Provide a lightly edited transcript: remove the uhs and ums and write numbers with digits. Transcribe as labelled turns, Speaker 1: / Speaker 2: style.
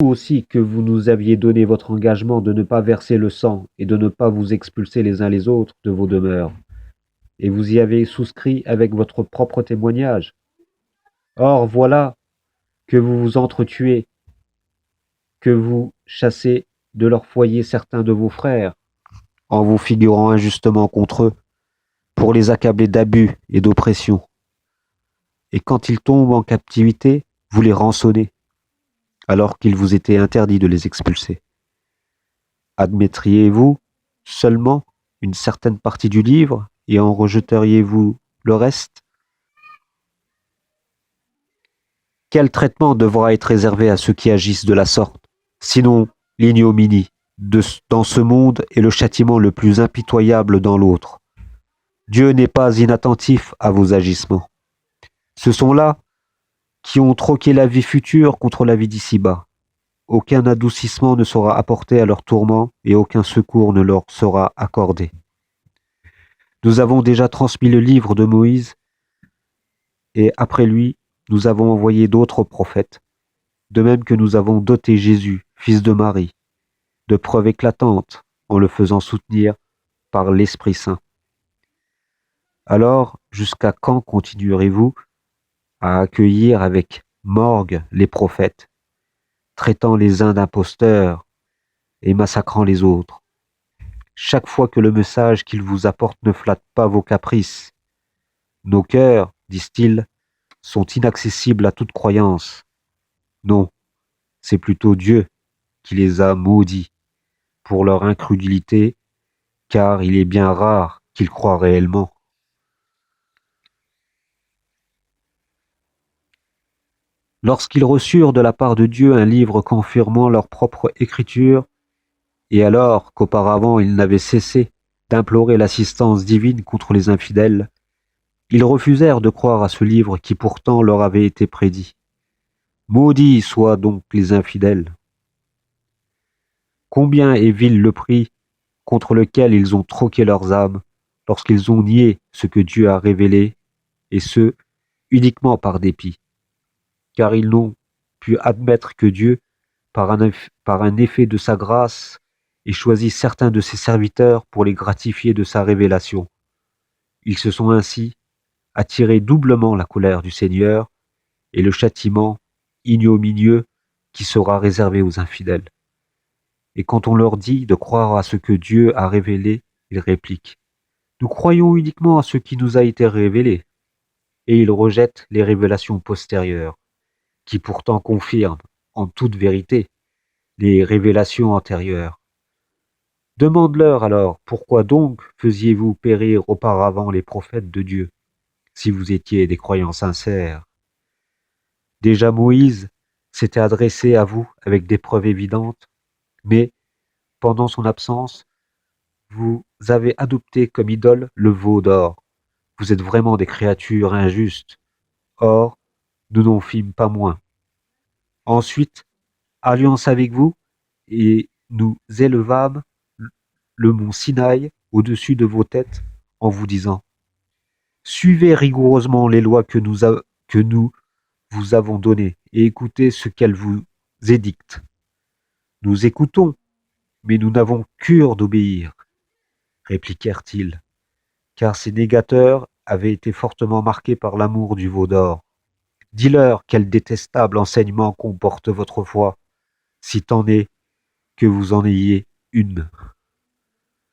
Speaker 1: aussi que vous nous aviez donné votre engagement de ne pas verser le sang et de ne pas vous expulser les uns les autres de vos demeures, et vous y avez souscrit avec votre propre témoignage. Or voilà que vous vous entretuez, que vous chassez de leur foyer certains de vos frères, en vous figurant injustement contre eux, pour les accabler d'abus et d'oppression. Et quand ils tombent en captivité, vous les rançonnez, alors qu'il vous était interdit de les expulser. Admettriez-vous seulement une certaine partie du livre et en rejeteriez-vous le reste? Quel traitement devra être réservé à ceux qui agissent de la sorte, sinon l'ignominie dans ce monde et le châtiment le plus impitoyable dans l'autre? Dieu n'est pas inattentif à vos agissements. Ce sont là qui ont troqué la vie future contre la vie d'ici-bas. Aucun adoucissement ne sera apporté à leurs tourments et aucun secours ne leur sera accordé. Nous avons déjà transmis le livre de Moïse et après lui, nous avons envoyé d'autres prophètes, de même que nous avons doté Jésus, fils de Marie, de preuves éclatantes en le faisant soutenir par l'Esprit Saint. Alors, jusqu'à quand continuerez-vous à accueillir avec morgue les prophètes, traitant les uns d'imposteurs et massacrant les autres? Chaque fois que le message qu'ils vous apportent ne flatte pas vos caprices, nos cœurs, disent-ils, sont inaccessibles à toute croyance. Non, c'est plutôt Dieu qui les a maudits pour leur incrédulité, car il est bien rare qu'ils croient réellement. Lorsqu'ils reçurent de la part de Dieu un livre confirmant leur propre écriture, et alors qu'auparavant ils n'avaient cessé d'implorer l'assistance divine contre les infidèles, ils refusèrent de croire à ce livre qui pourtant leur avait été prédit. Maudits soient donc les infidèles. Combien est vil le prix contre lequel ils ont troqué leurs âmes lorsqu'ils ont nié ce que Dieu a révélé, et ce, uniquement par dépit, car ils n'ont pu admettre que Dieu, par un effet de sa grâce, ait choisi certains de ses serviteurs pour les gratifier de sa révélation. Ils se sont ainsi attirés doublement la colère du Seigneur et le châtiment ignominieux qui sera réservé aux infidèles. Et quand on leur dit de croire à ce que Dieu a révélé, ils répliquent: « Nous croyons uniquement à ce qui nous a été révélé. » Et ils rejettent les révélations postérieures, qui pourtant confirment, en toute vérité, les révélations antérieures. Demande-leur alors, pourquoi donc faisiez-vous périr auparavant les prophètes de Dieu, si vous étiez des croyants sincères? Déjà Moïse s'était adressé à vous avec des preuves évidentes, mais, pendant son absence, vous avez adopté comme idole le veau d'or. Vous êtes vraiment des créatures injustes. Or, nous n'en fîmes pas moins. Ensuite, alliance avec vous, et nous élevâmes le mont Sinaï au-dessus de vos têtes en vous disant: suivez rigoureusement les lois que nous vous avons données et écoutez ce qu'elles vous édictent. Nous écoutons, mais nous n'avons cure d'obéir, répliquèrent-ils, car ces négateurs avaient été fortement marqués par l'amour du veau d'or. Dis-leur quel détestable enseignement comporte votre foi, si tant est que vous en ayez une.